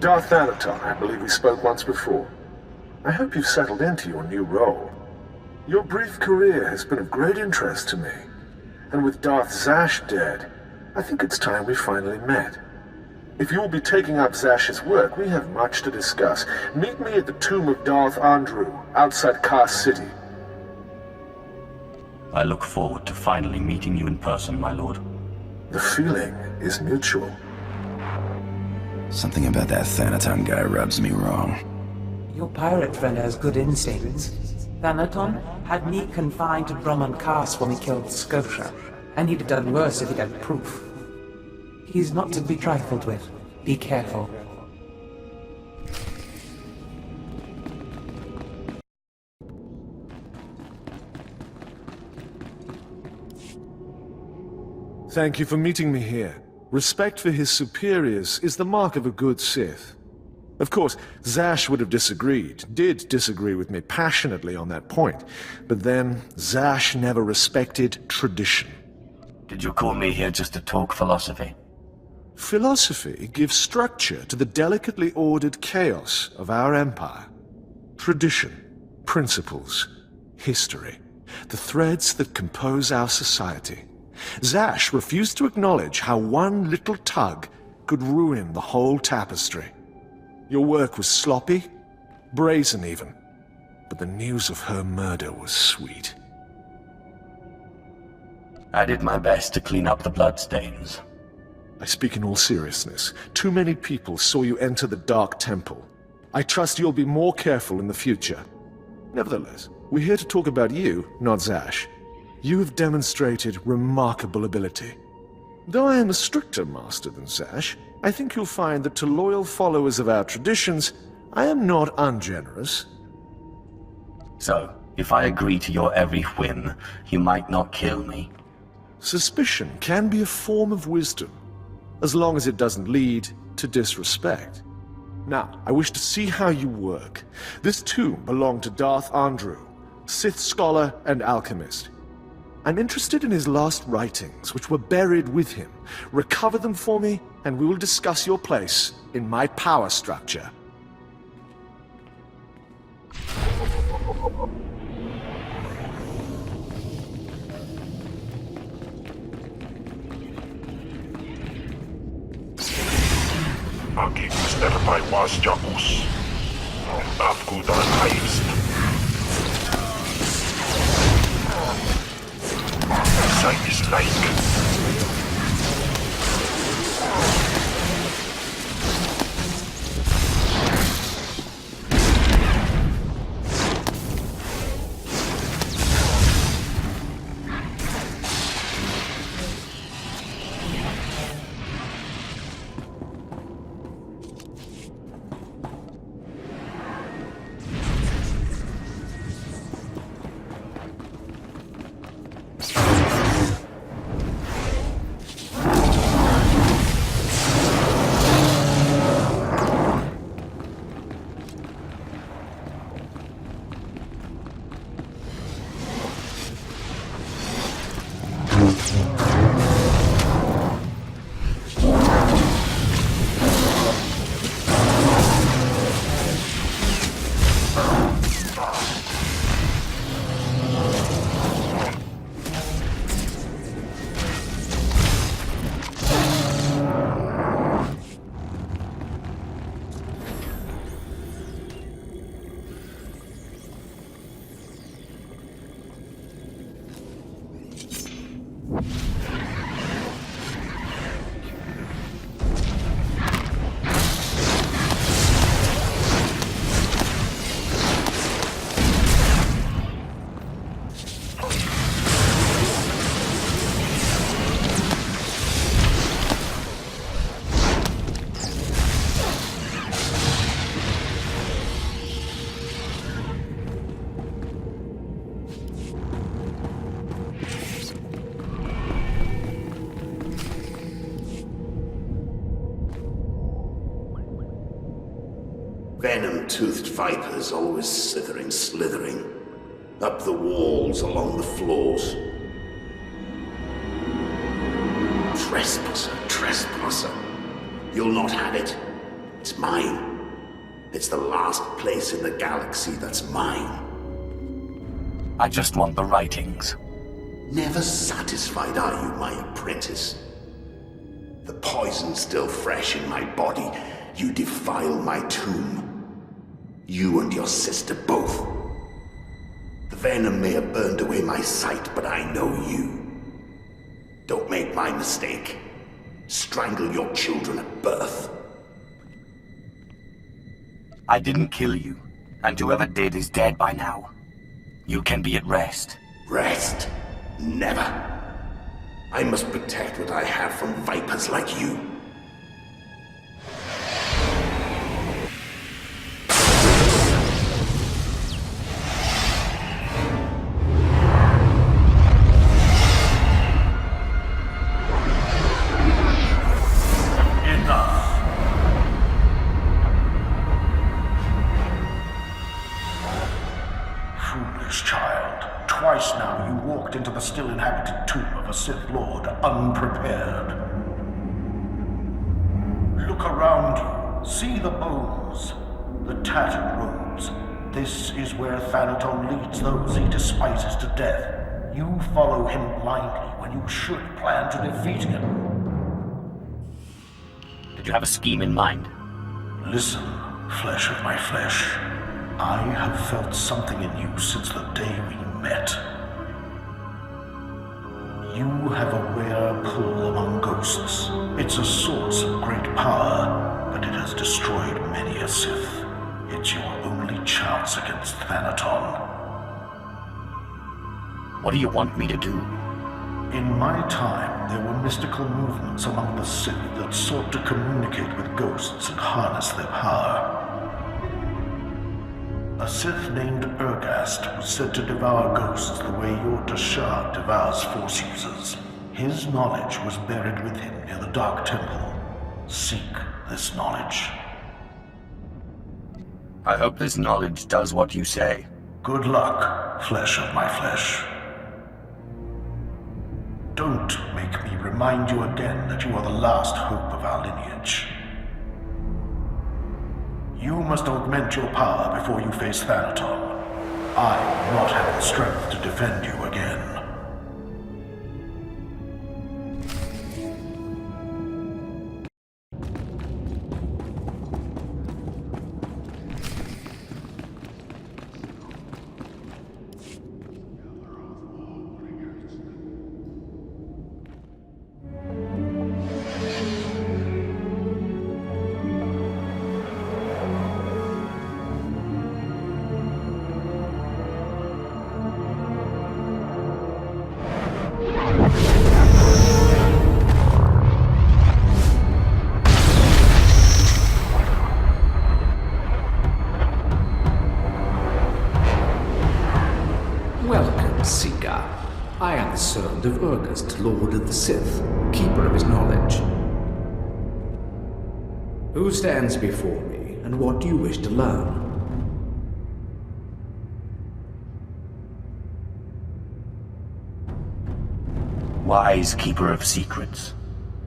Darth Thanaton, I believe we spoke once before. I hope you've settled into your new role. Your brief career has been of great interest to me. And with Darth Zash dead, I think it's time we finally met. If you'll be taking up Zash's work, we have much to discuss. Meet me at the tomb of Darth Andrew, outside Kar City. I look forward to finally meeting you in person, my lord. The feeling is mutual. Something about that Thanaton guy rubs me wrong. Your pirate friend has good instincts. Thanaton had me confined to Drummond Cast when we killed Scotia, and he'd have done worse if he'd had proof. He's not to be trifled with. Be careful. Thank you for meeting me here. Respect for his superiors is the mark of a good Sith. Of course, Zash would have did disagree with me passionately on that point, but then Zash never respected tradition. Did you call me here just to talk philosophy? Philosophy gives structure to the delicately ordered chaos of our empire. Tradition, principles, history, the threads that compose our society. Zash refused to acknowledge how one little tug could ruin the whole tapestry. Your work was sloppy, brazen even, but the news of her murder was sweet. I did my best to clean up the bloodstains. I speak in all seriousness. Too many people saw you enter the Dark Temple. I trust you'll be more careful in the future. Nevertheless, we're here to talk about you, not Zash. You have demonstrated remarkable ability. Though I am a stricter master than Zash, I think you'll find that to loyal followers of our traditions, I am not ungenerous. So, if I agree to your every whim, you might not kill me. Suspicion can be a form of wisdom, as long as it doesn't lead to disrespect. Now, I wish to see how you work. This tomb belonged to Darth Andrew, Sith scholar and alchemist. I'm interested in his last writings, which were buried with him. Recover them for me, and we will discuss your place in my power structure. Akimusterpai vasjakus. Afkutaan haista. Sight is like. Venom-toothed vipers always slithering, up the walls, along the floors. Trespasser. You'll not have it. It's mine. It's the last place in the galaxy that's mine. I just want the writings. Never satisfied are you, my apprentice? The poison's still fresh in my body. You defile my tomb. You and your sister both. The venom may have burned away my sight, but I know you. Don't make my mistake. Strangle your children at birth. I didn't kill you, and whoever did is dead by now. You can be at rest. Rest? Never. I must protect what I have from vipers like you. Twice now you walked into the still-inhabited tomb of a Sith Lord unprepared. Look around you. See the bones, the tattered robes. This is where Thanaton leads those he despises to death. You follow him blindly when you should plan to defeat him. Did you have a scheme in mind? Listen, flesh of my flesh. I have felt something in you since the day we met. You have a rare pull among ghosts. It's a source of great power, but it has destroyed many a Sith. It's your only chance against Thanaton. What do you want me to do? In my time, there were mystical movements among the Sith that sought to communicate with ghosts and harness their power. A Sith named Ergast was said to devour ghosts the way your Dashad devours Force users. His knowledge was buried with him near the Dark Temple. Seek this knowledge. I hope this knowledge does what you say. Good luck, flesh of my flesh. Don't make me remind you again that you are the last hope of our lineage. You must augment your power before you face Thanaton. I will not have the strength to defend you again. Welcome, Seeker. I am the servant of Ergast, Lord of the Sith, keeper of his knowledge. Who stands before me, and what do you wish to learn? Wise keeper of secrets.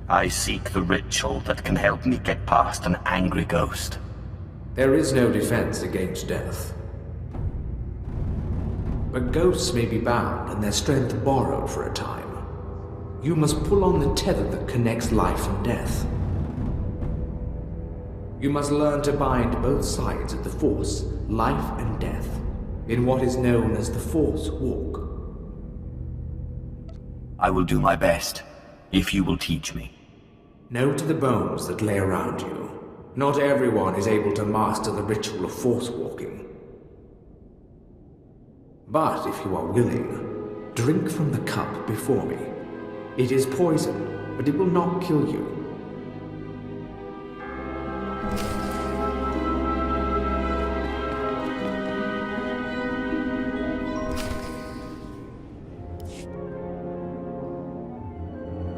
I seek the ritual that can help me get past an angry ghost. There is no defense against death. But ghosts may be bound and their strength borrowed for a time. You must pull on the tether that connects life and death. You must learn to bind both sides of the Force, life and death, in what is known as the Force Walk. I will do my best, if you will teach me. Know to the bones that lay around you. Not everyone is able to master the ritual of Force Walking. But if you are willing, drink from the cup before me. It is poison, but it will not kill you.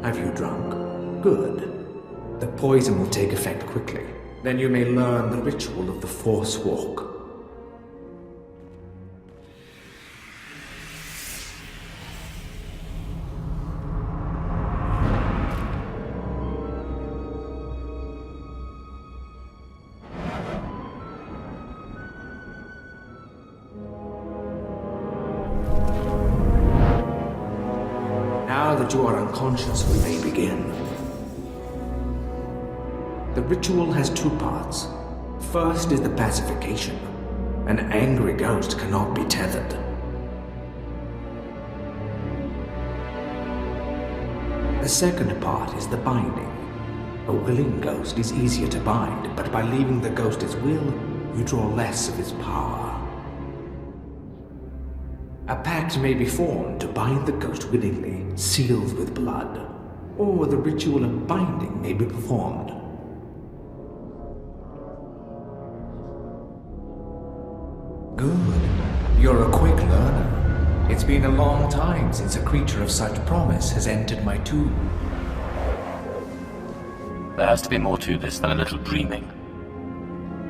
Have you drunk? Good. The poison will take effect quickly. Then you may learn the ritual of the Force Walk. that you are unconscious, we may begin. The ritual has two parts. First is the pacification. An angry ghost cannot be tethered. The second part is the binding. A willing ghost is easier to bind, but by leaving the ghost its will, you draw less of its power. A pact may be formed to bind the ghost willingly, sealed with blood, or the ritual of binding may be performed. Good. You're a quick learner. It's been a long time since a creature of such promise has entered my tomb. There has to be more to this than a little dreaming.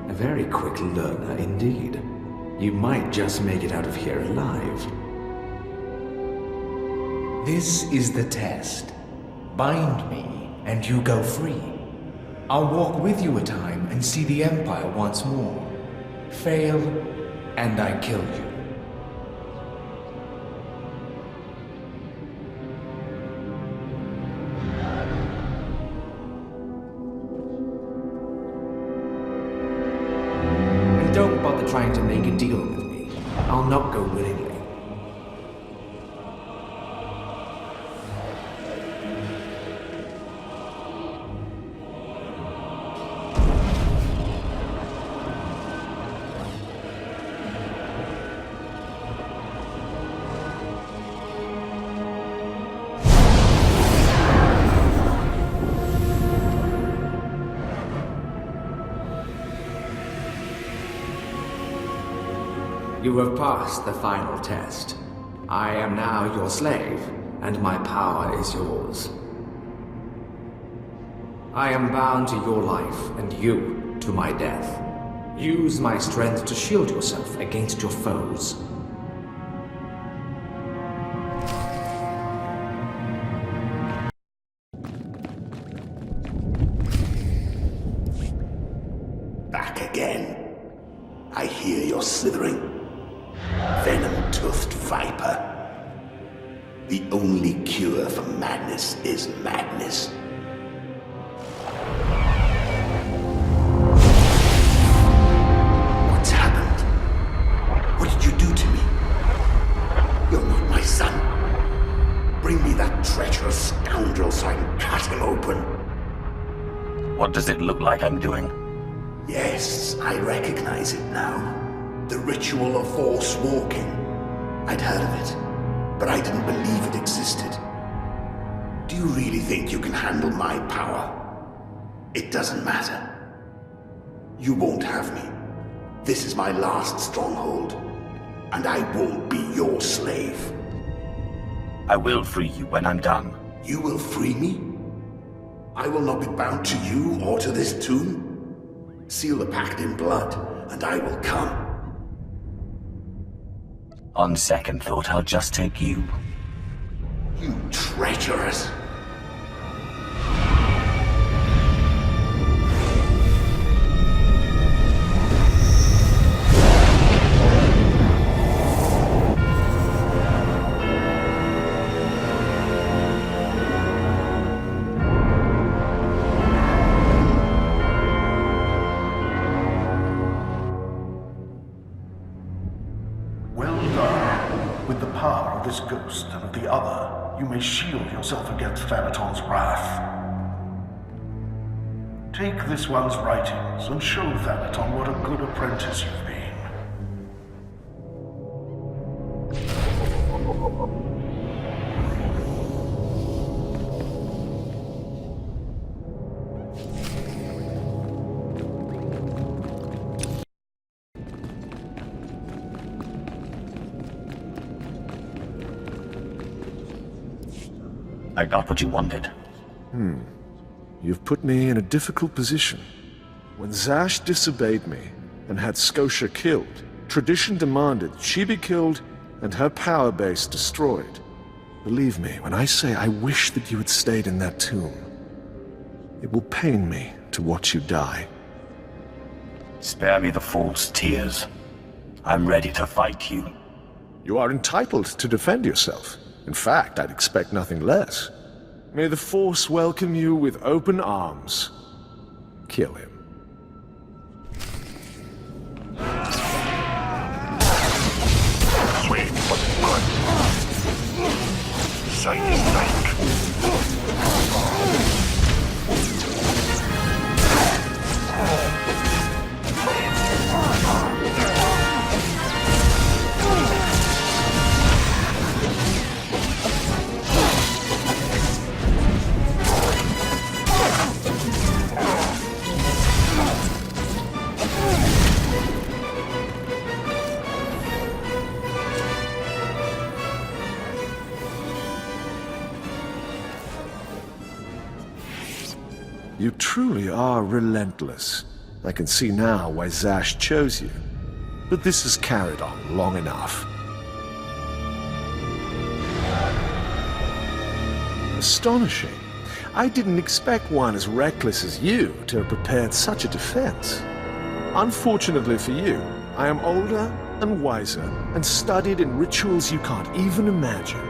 A very quick learner indeed. You might just make it out of here alive. This is the test. Bind me, and you go free. I'll walk with you a time and see the Empire once more. Fail, and I kill you. And don't bother trying to make a deal with me. I'll not go willingly. You have passed the final test. I am now your slave, and my power is yours. I am bound to your life, and you to my death. Use my strength to shield yourself against your foes. Back again. I hear you're slithering. Venom-toothed viper. The only cure for madness is madness. What's happened? What did you do to me? You're not my son. Bring me that treacherous scoundrel so I can cut him open. What does it look like I'm doing? Yes, I recognize it now. The ritual of force walking. I'd heard of it, but I didn't believe it existed. Do you really think you can handle my power? It doesn't matter. You won't have me. This is my last stronghold, and I won't be your slave. I will free you when I'm done. You will free me? I will not be bound to you or to this tomb. Seal the pact in blood, and I will come. On second thought, I'll just take you. You treacherous! This ghost and of the other, you may shield yourself against Thanaton's wrath. Take this one's writings and show Thanaton what a good apprentice you've been. I got what you wanted. You've put me in a difficult position. When Zash disobeyed me and had Scotia killed, tradition demanded she be killed and her power base destroyed. Believe me when I say I wish that you had stayed in that tomb. It will pain me to watch you die. Spare me the false tears. I'm ready to fight you. You are entitled to defend yourself. In fact, I'd expect nothing less. May the Force welcome you with open arms. Kill him. Sweet but good. Sight strike. You truly are relentless. I can see now why Zash chose you. But this has carried on long enough. Astonishing. I didn't expect one as reckless as you to have prepared such a defense. Unfortunately for you, I am older and wiser, and studied in rituals you can't even imagine.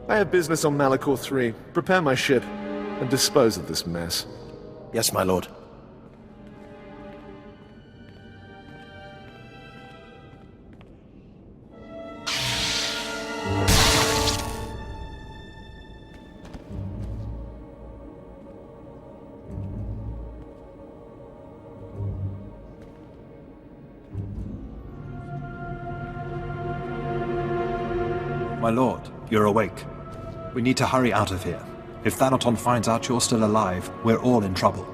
I have business on Malachor 3. Prepare my ship, and dispose of this mess. Yes, my lord. My lord, you're awake. We need to hurry out of here. If Thanaton finds out you're still alive, we're all in trouble.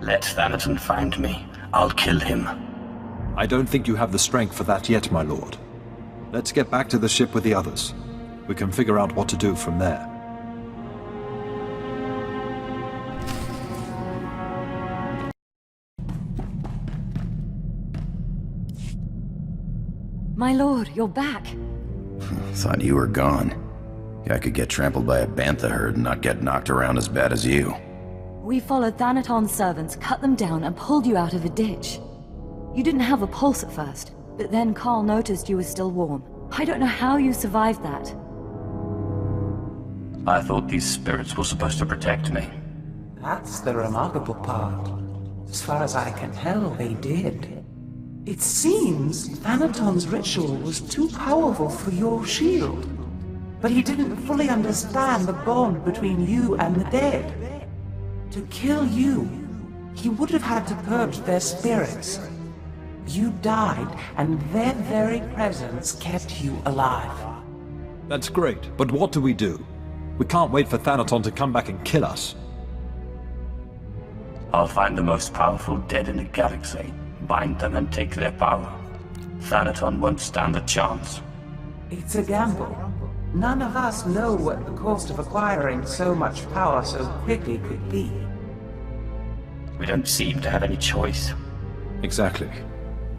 Let Thanaton find me. I'll kill him. I don't think you have the strength for that yet, my lord. Let's get back to the ship with the others. We can figure out what to do from there. My lord, you're back. Thought you were gone. I could get trampled by a bantha herd and not get knocked around as bad as you. We followed Thanaton's servants, cut them down, and pulled you out of a ditch. You didn't have a pulse at first, but then Carl noticed you were still warm. I don't know how you survived that. I thought these spirits were supposed to protect me. That's the remarkable part. As far as I can tell, they did. It seems Thanaton's ritual was too powerful for your shield. But he didn't fully understand the bond between you and the dead. To kill you, he would have had to purge their spirits. You died, and their very presence kept you alive. That's great, but what do? We can't wait for Thanaton to come back and kill us. I'll find the most powerful dead in the galaxy, bind them and take their power. Thanaton won't stand a chance. It's a gamble. None of us know what the cost of acquiring so much power so quickly could be. We don't seem to have any choice. Exactly.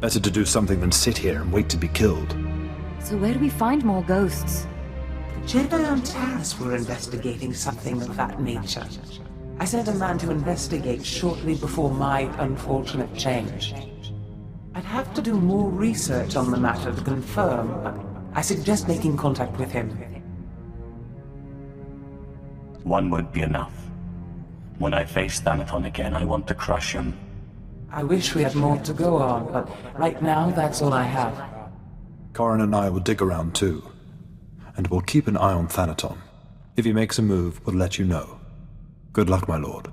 Better to do something than sit here and wait to be killed. So where do we find more ghosts? The Jedi on Taris were investigating something of that nature. I sent a man to investigate shortly before my unfortunate change. I'd have to do more research on the matter to confirm, but I suggest making contact with him. One won't be enough. When I face Thanaton again, I want to crush him. I wish we had more to go on, but right now, that's all I have. Corrin and I will dig around too. And we'll keep an eye on Thanaton. If he makes a move, we'll let you know. Good luck, my lord.